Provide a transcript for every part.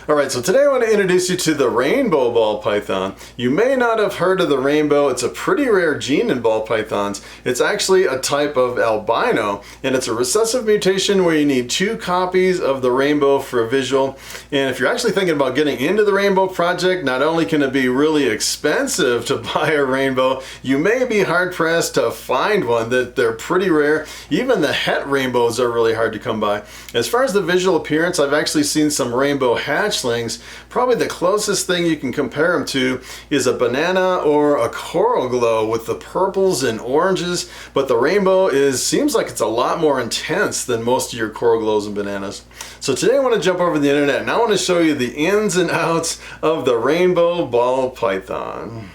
Alright, so today I want to introduce you to the rainbow ball python. You may not have heard of the rainbow. It's a pretty rare gene in ball pythons. It's actually a type of albino, and it's a recessive mutation where you need 2 copies of the rainbow for a visual. And if you're actually thinking about getting into the rainbow project, not only can it be really expensive to buy a rainbow, you may be hard-pressed to find one. That they're pretty rare. Even the het rainbows are really hard to come by. As far as the visual appearance, I've actually seen some rainbow hatchlings. Probably the closest thing you can compare them to is a banana or a coral glow with the purples and oranges, but the rainbow seems like it's a lot more intense than most of your coral glows and bananas. So today I want to jump over the internet and I want to show you the ins and outs of the rainbow ball python.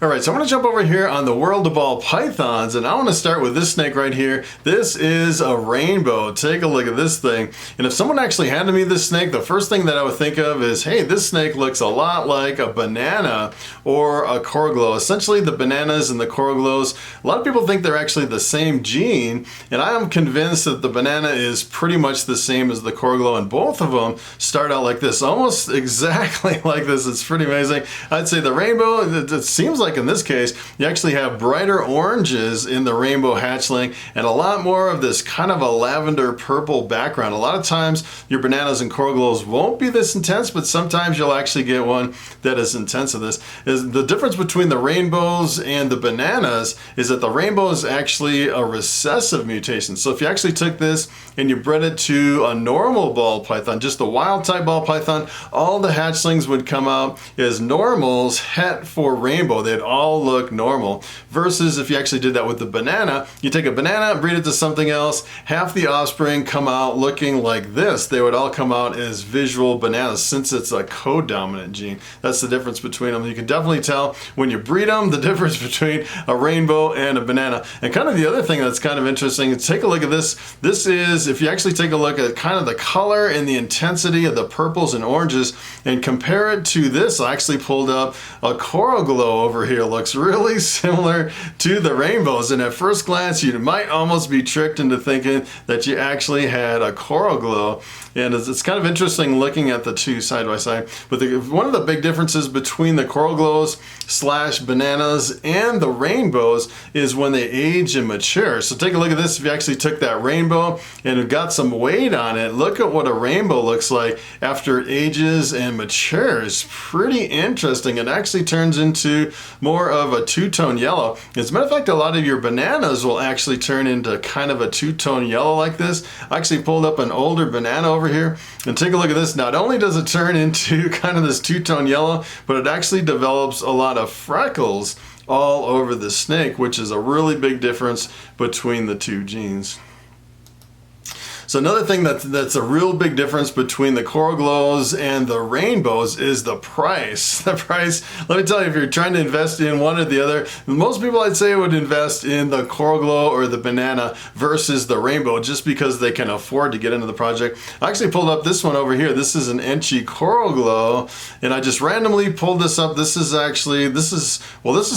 Alright, so I want to jump over here on the world of ball pythons, and I want to start with this snake right here. This is a rainbow. Take a look at this thing. And if someone actually handed me this snake, the first thing that I would think of is, hey, this snake looks a lot like a banana or a coral glow. Essentially, the bananas and the coral glows, a lot of people think they're actually the same gene, and I am convinced that the banana is pretty much the same as the coral glow, and both of them start out like this, almost exactly like this. It's pretty amazing. I'd say the rainbow, it seems like in this case, you actually have brighter oranges in the rainbow hatchling and a lot more of this kind of a lavender purple background. A lot of times your bananas and coral glows won't be this intense, but sometimes you'll actually get one that is intense of this. The difference between the rainbows and the bananas is that the rainbow is actually a recessive mutation. So if you actually took this and you bred it to a normal ball python, just the wild type ball python, all the hatchlings would come out as normals, het for rainbow. They'd all look normal. Versus if you actually did that with the banana, you take a banana, breed it to something else, half the offspring come out looking like this. They would all come out as visual bananas since it's a co-dominant gene. That's the difference between them. You can definitely tell when you breed them the difference between a rainbow and a banana. And kind of the other thing that's kind of interesting is take a look at this. This is, if you actually take a look at kind of the color and the intensity of the purples and oranges and compare it to this, I actually pulled up a coral glow over here. Looks really similar to the rainbows, and at first glance you might almost be tricked into thinking that you actually had a coral glow. And it's kind of interesting looking at the two side by side. But one of the big differences between the coral glows / bananas and the rainbows is when they age and mature. So take a look at this. If you actually took that rainbow and it got some weight on it, look at what a rainbow looks like after it ages and matures. Pretty interesting. It actually turns into more of a two-tone yellow. As a matter of fact, a lot of your bananas will actually turn into kind of a two-tone yellow like this. I actually pulled up an older banana over here and take a look at this. Not only does it turn into kind of this two-tone yellow, but it actually develops a lot of freckles all over the snake, which is a really big difference between the two genes. So another thing that's a real big difference between the coral glows and the rainbows is the price. The price, let me tell you, if you're trying to invest in one or the other, most people I'd say would invest in the coral glow or the banana versus the rainbow just because they can afford to get into the project. I actually pulled up this one over here. This is an Enchi coral glow, and I just randomly pulled this up. This is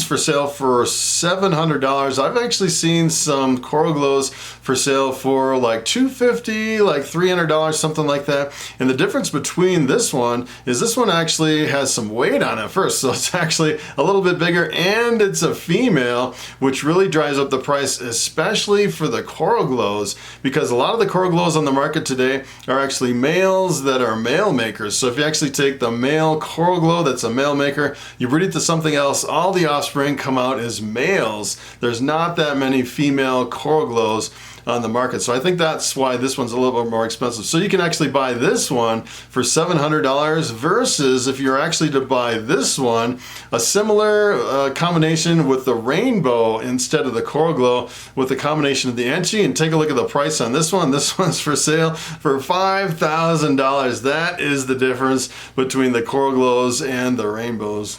for sale for $700. I've actually seen some coral glows for sale for like $250, like $300, something like that. And the difference between this one is this one actually has some weight on it first, so it's actually a little bit bigger, and it's a female, which really drives up the price, especially for the coral glows, because a lot of the coral glows on the market today are actually males that are male makers. So if you actually take the male coral glow that's a male maker, you breed it to something else, all the offspring come out as males. There's not that many female coral glows on the market. So I think that's why this one's a little bit more expensive. So you can actually buy this one for $700 versus if you're actually to buy this one, a similar combination with the rainbow instead of the coral glow with the combination of the Enchi. And take a look at the price on this one. This one's for sale for $5,000. That is the difference between the coral glows and the rainbows.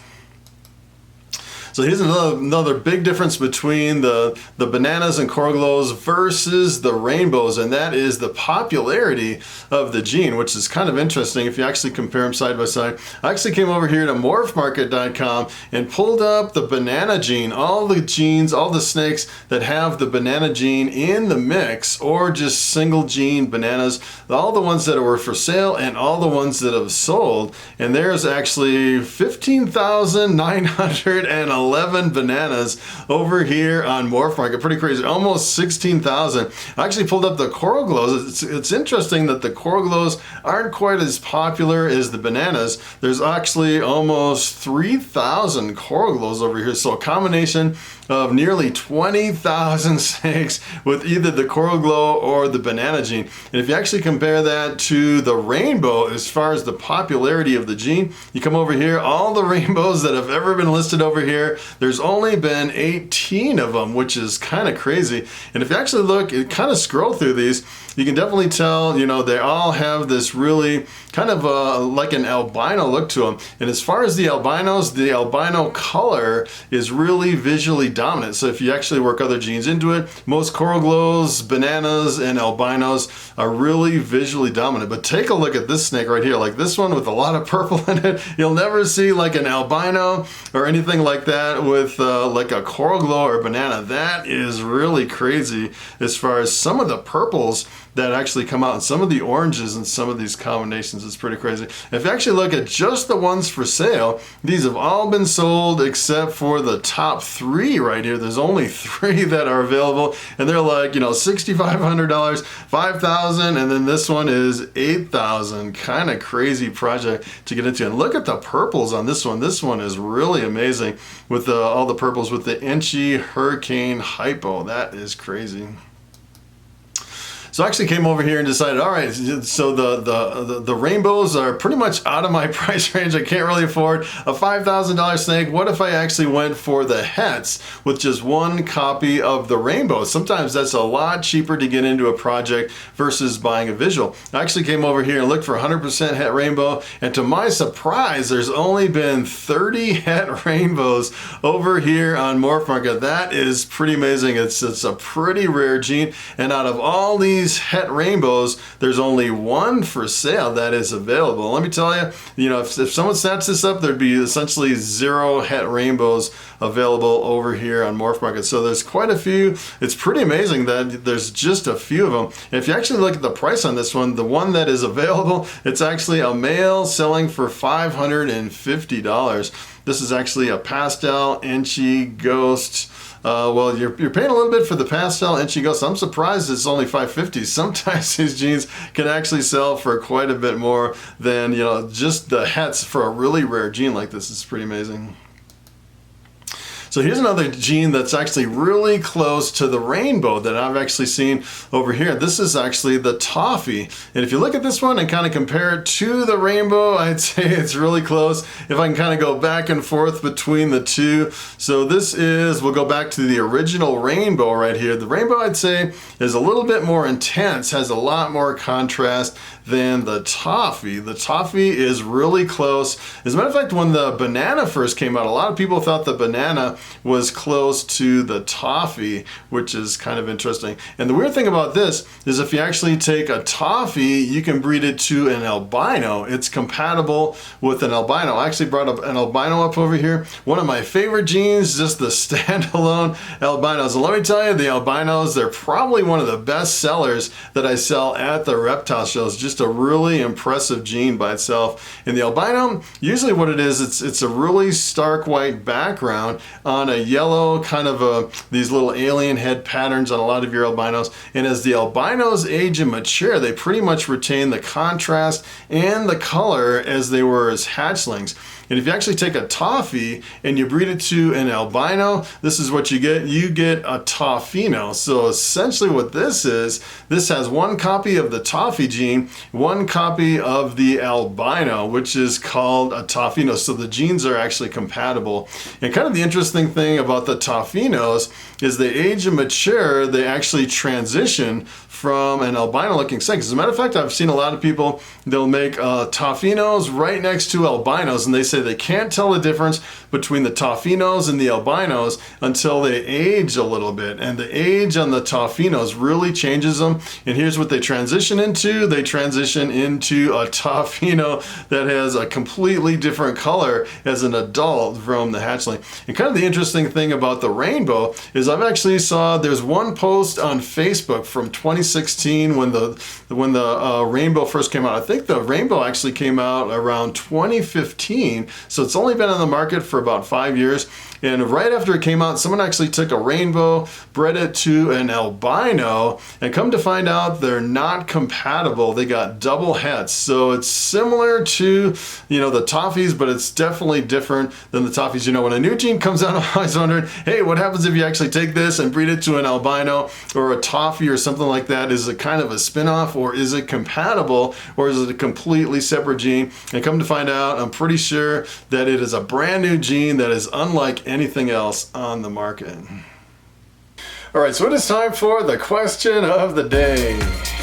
So here's another big difference between the bananas and coral glows versus the rainbows, and that is the popularity of the gene, which is kind of interesting if you actually compare them side by side. I actually came over here to Morphmarket.com and pulled up the banana gene, all the genes, all the snakes that have the banana gene in the mix, or just single gene bananas, all the ones that were for sale and all the ones that have sold. And there's actually 15,911 bananas over here on Morphmarket. Pretty crazy, almost 16,000. I actually pulled up the coral glows. It's interesting that the coral glows aren't quite as popular as the bananas. There's actually almost 3,000 coral glows over here. So a combination of nearly 20,000 snakes with either the coral glow or the banana gene. And if you actually compare that to the rainbow as far as the popularity of the gene, you come over here, all the rainbows that have ever been listed over here, there's only been 18 of them, which is kind of crazy. And if you actually look, kind of scroll through these, you can definitely tell, you know, they all have this really kind of like an albino look to them. And as far as the albinos, the albino color is really visually dominant. So if you actually work other genes into it, most coral glows, bananas, and albinos are really visually dominant. But take a look at this snake right here, like this one with a lot of purple in it. You'll never see like an albino or anything like that with like a coral glow or banana. That is really crazy as far as some of the purples that actually come out, and some of the oranges and some of these combinations. Is pretty crazy. If you actually look at just the ones for sale, these have all been sold except for the top 3 right here. There's only 3 that are available, and they're like, you know, $6,500, $5,000, and then this one is $8,000. Kind of crazy project to get into. And look at the purples on this one. This one is really amazing with all the purples with the Inchy Hurricane Hypo. That is crazy. So I actually came over here and decided, all right, so the rainbows are pretty much out of my price range. I can't really afford a $5,000 snake. What if I actually went for the hets with just one copy of the rainbow? Sometimes that's a lot cheaper to get into a project versus buying a visual. I actually came over here and looked for 100% het rainbow, and to my surprise, there's only been 30 het rainbows over here on Morphmarket. That is pretty amazing. It's a pretty rare gene, and out of all these het rainbows, there's only one for sale that is available. Let me tell you, you know, if someone snatched this up, there'd be essentially 0 het rainbows available over here on Morphmarket. So there's quite a few. It's pretty amazing that there's just a few of them. And if you actually look at the price on this one, the one that is available, it's actually a male selling for $550. This is actually a pastel Inchy Ghost. Well, you're paying a little bit for the pastel Inchy Ghost. I'm surprised it's only $550. Sometimes these jeans can actually sell for quite a bit more than, you know, just the hets for a really rare gene like this. It's pretty amazing. So here's another gene that's actually really close to the rainbow that I've actually seen over here. This is actually the toffee. And if you look at this one and kind of compare it to the rainbow, I'd say it's really close. If I can kind of go back and forth between the two. So this is, we'll go back to the original rainbow right here. The rainbow, I'd say, is a little bit more intense, has a lot more contrast than the toffee. The toffee is really close. As a matter of fact, when the banana first came out, a lot of people thought the banana was close to the toffee, which is kind of interesting. And the weird thing about this is if you actually take a toffee, you can breed it to an albino. It's compatible with an albino. I actually brought up an albino up over here. One of my favorite genes, just the standalone albinos. And let me tell you, the albinos, they're probably one of the best sellers that I sell at the reptile shows. Just a really impressive gene by itself. And the albino, usually what it is, it's a really stark white background on a yellow kind of these little alien head patterns on a lot of your albinos. And as the albinos age and mature, they pretty much retain the contrast and the color as they were as hatchlings. And if you actually take a toffee and you breed it to an albino, this is what you get. You get a toffino. So essentially what this is, this has one copy of the toffee gene, one copy of the albino, which is called a toffino. So the genes are actually compatible. And kind of the interesting thing about the toffinos as they age and mature, they actually transition from an albino looking snake. As a matter of fact, I've seen a lot of people, they'll make toffinos right next to albinos, and they say they can't tell the difference between the toffinos and the albinos until they age a little bit. And the age on the toffinos really changes them. And here's what they transition into. They transition into a toffino that has a completely different color as an adult from the hatchling. And kind of the interesting thing about the rainbow is I've actually saw there's one post on Facebook from 2016 when the rainbow first came out. I think the rainbow actually came out around 2015, so it's only been on the market for about 5 years. And right after it came out, someone actually took a rainbow, bred it to an albino, and come to find out they're not compatible. They got double heads. So it's similar to, you know, the toffees, but it's definitely different than the toffees. You know, when a new gene comes out, I'm always wondering, hey, what happens if you actually take this and breed it to an albino or a toffee or something like that? Is it kind of a spin-off, or is it compatible, or is it a completely separate gene? And come to find out, I'm pretty sure that it is a brand new gene that is unlike anything else on the market. All right, so it is time for the question of the day.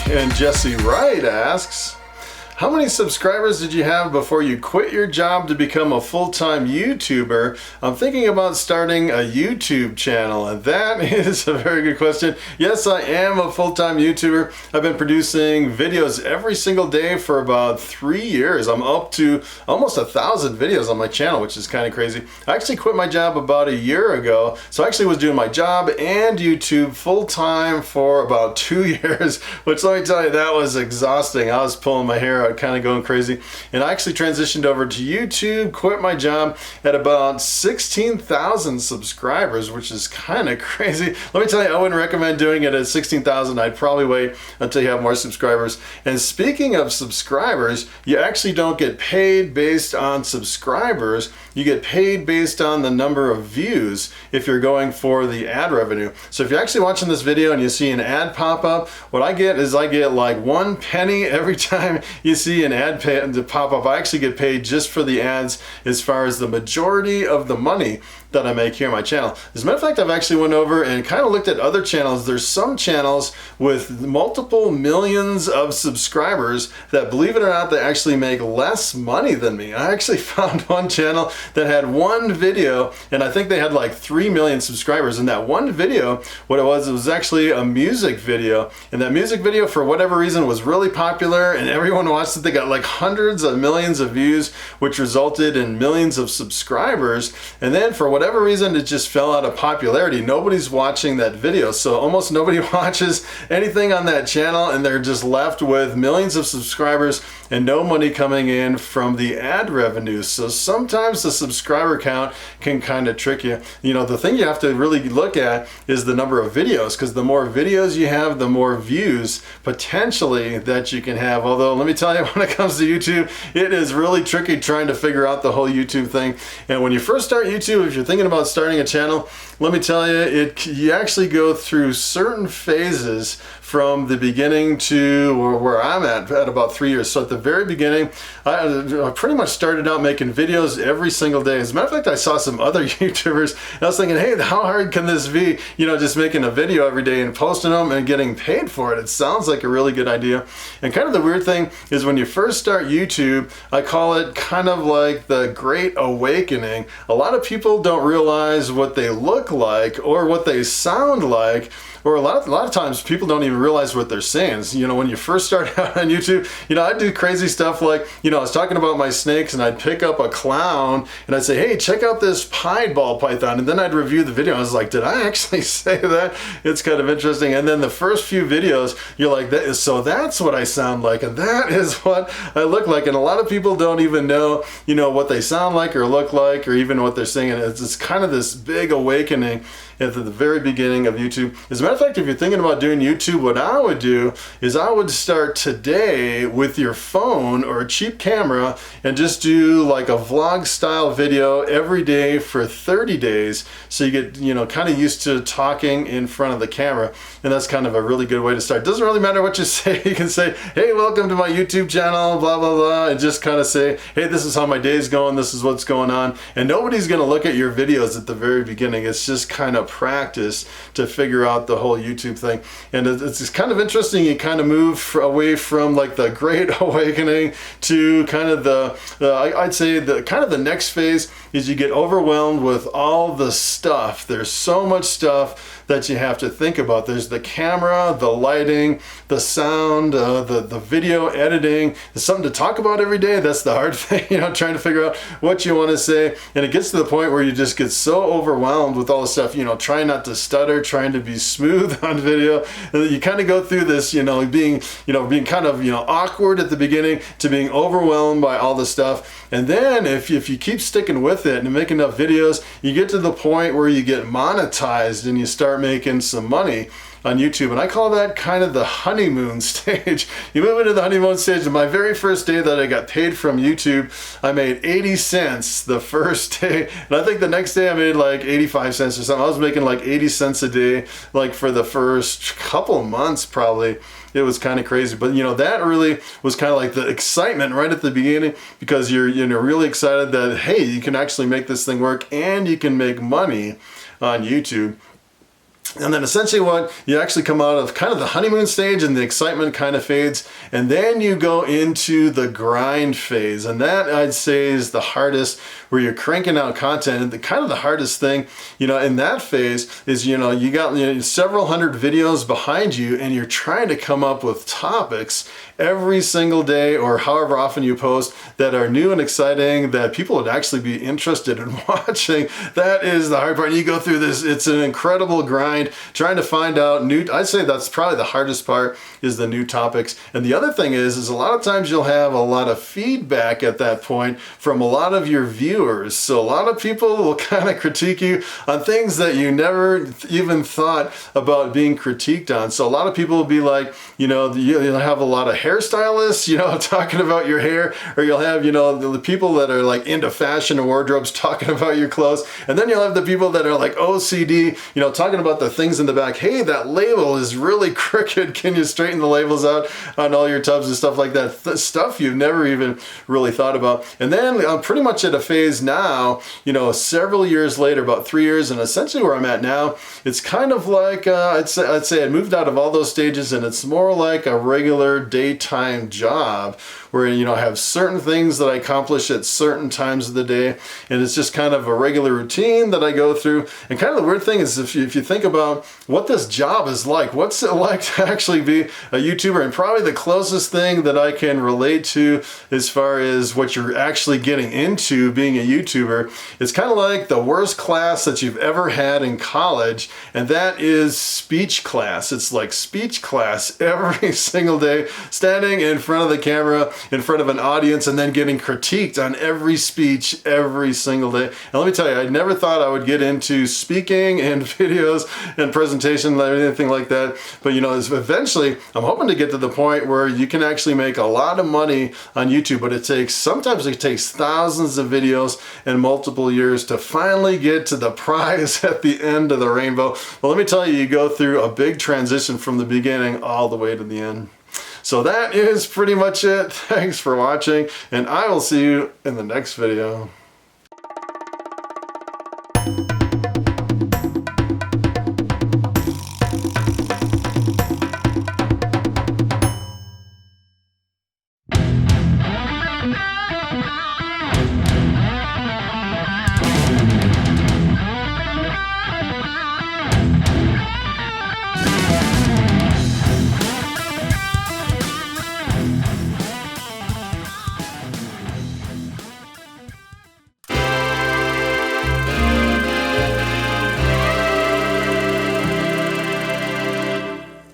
And Jesse Wright asks, how many subscribers did you have before you quit your job to become a full-time YouTuber? I'm thinking about starting a YouTube channel, and that is a very good question. Yes, I am a full-time YouTuber. I've been producing videos every single day for about 3 years. I'm up to almost 1,000 videos on my channel, which is kind of crazy. I actually quit my job about a year ago, so I actually was doing my job and YouTube full-time for about 2 years, which let me tell you, that was exhausting. I was pulling my hair out, kind of going crazy. And I actually transitioned over to YouTube, quit my job at about 16,000 subscribers, which is kind of crazy. Let me tell you, I wouldn't recommend doing it at 16,000. I'd probably wait until you have more subscribers. And speaking of subscribers, you actually don't get paid based on subscribers. You get paid based on the number of views if you're going for the ad revenue. So if you're actually watching this video and you see an ad pop up, what I get is I get like 1 penny every time you see an ad pop up. I actually get paid just for the ads as far as the majority of the money that I make here on my channel. As a matter of fact, I've actually went over and kind of looked at other channels. There's some channels with multiple millions of subscribers that, believe it or not, they actually make less money than me. I actually found one channel that had one video, and I think they had like 3 million subscribers. And that one video, what it was actually a music video. And that music video, for whatever reason, was really popular, and everyone watched it. They got like hundreds of millions of views, which resulted in millions of subscribers. And then for whatever reason, it just fell out of popularity. Nobody's watching that video, so almost nobody watches anything on that channel, and they're just left with millions of subscribers and no money coming in from the ad revenue. So sometimes the subscriber count can kind of trick you. You know, the thing you have to really look at is the number of videos, because the more videos you have, the more views potentially that you can have. Although, let me tell you, when it comes to YouTube, it is really tricky trying to figure out the whole YouTube thing. And when you first start YouTube, if you're thinking about starting a channel, let me tell you, you actually go through certain phases from the beginning to where I'm at about 3 years. So at the very beginning, I pretty much started out making videos every single day. As a matter of fact, I saw some other YouTubers, and I was thinking, hey, how hard can this be? You know, just making a video every day and posting them and getting paid for it. It sounds like a really good idea. And kind of the weird thing is, when you first start YouTube, I call it kind of like the Great Awakening. A lot of people don't realize what they look like or what they sound like, or a lot of times people don't even realize what they're saying. So, you know, when you first start out on YouTube, you know, I'd do crazy stuff like, you know, I was talking about my snakes, and I'd pick up a clown and I'd say, hey, check out this pied ball python, and then I'd review the video. I was like, did I actually say that? It's kind of interesting. And then the first few videos, you're like, so that's what I sound like, and that is what I look like. And a lot of people don't even know, you know, what they sound like or look like, or even what they're saying. It's kind of this big awakening at the very beginning of YouTube. As a matter of fact, if you're thinking about doing YouTube, what I would do is I would start today with your phone or a cheap camera and just do like a vlog style video every day for 30 days. So you get, you know, kind of used to talking in front of the camera. And that's kind of a really good way to start. It doesn't really matter what you say. You can say, hey, welcome to my YouTube channel, blah, blah, blah, and just kind of say, hey, this is how my day's going. This is what's going on. And nobody's going to look at your videos at the very beginning. It's just kind of practice to figure out the whole YouTube thing. And it's kind of interesting. You kind of move away from like the Great Awakening to kind of I'd say the kind of the next phase is you get overwhelmed with all the stuff. There's so much stuff that you have to think about. There's the camera, the lighting, the sound, the video editing. There's something to talk about every day. That's the hard thing, you know, trying to figure out what you want to say. And it gets to the point where you just get so overwhelmed with all the stuff, you know, trying not to stutter, trying to be smooth on video. And you kind of go through this, you know, being kind of, you know, awkward at the beginning to being overwhelmed by all the stuff. And then if you keep sticking with it and make enough videos, you get to the point where you get monetized and you start making some money on YouTube. And I call that kind of the honeymoon stage. You move into the honeymoon stage. And my very first day that I got paid from YouTube, I made 80 cents the first day. And I think the next day I made like 85 cents or something. I was making like 80 cents a day, like for the first couple months probably. It was kind of crazy. But you know, that really was kind of like the excitement right at the beginning, because you're really excited that, hey, you can actually make this thing work and you can make money on YouTube. And then essentially what you actually come out of kind of the honeymoon stage and the excitement kind of fades, and then you go into the grind phase. And that I'd say is the hardest, where you're cranking out content. And kind of the hardest thing, you know, in that phase is, you know, you got several hundred videos behind you and you're trying to come up with topics every single day or however often you post that are new and exciting that people would actually be interested in watching. That is the hard part. And you go through this, it's an incredible grind trying to find out new, I'd say that's probably the hardest part, is the new topics. And the other thing is a lot of times you'll have a lot of feedback at that point from a lot of your viewers. So a lot of people will kind of critique you on things that you never even thought about being critiqued on. So a lot of people will be like, you know, you'll have a lot of hairstylists, you know, talking about your hair, or you'll have, you know, the people that are like into fashion and wardrobes talking about your clothes. And then you'll have the people that are like OCD, you know, talking about the things in the back. Hey, that label is really crooked. Can you straighten the labels out on all your tubs and stuff like that? Stuff you've never even really thought about. And then I'm pretty much at a phase now, you know, several years later, about 3 years, and essentially where I'm at now, it's kind of like, I'd say I moved out of all those stages, and it's more like a regular daytime job where, you know, I have certain things that I accomplish at certain times of the day, and it's just kind of a regular routine that I go through. And kind of the weird thing is, if you think about what this job is like, what's it like to actually be a YouTuber, and probably the closest thing that I can relate to as far as what you're actually getting into being a YouTuber, it's kind of like the worst class that you've ever had in college, and that is speech class. It's like speech class every single day, standing in front of the camera, in front of an audience, and then getting critiqued on every speech every single day. And let me tell you, I never thought I would get into speaking and videos and presentation or anything like that. But you know, eventually I'm hoping to get to the point where you can actually make a lot of money on YouTube, but sometimes it takes thousands of videos and multiple years to finally get to the prize at the end of the rainbow. Well, let me tell you, you go through a big transition from the beginning all the way to the end. So that is pretty much it. Thanks for watching, and I will see you in the next video.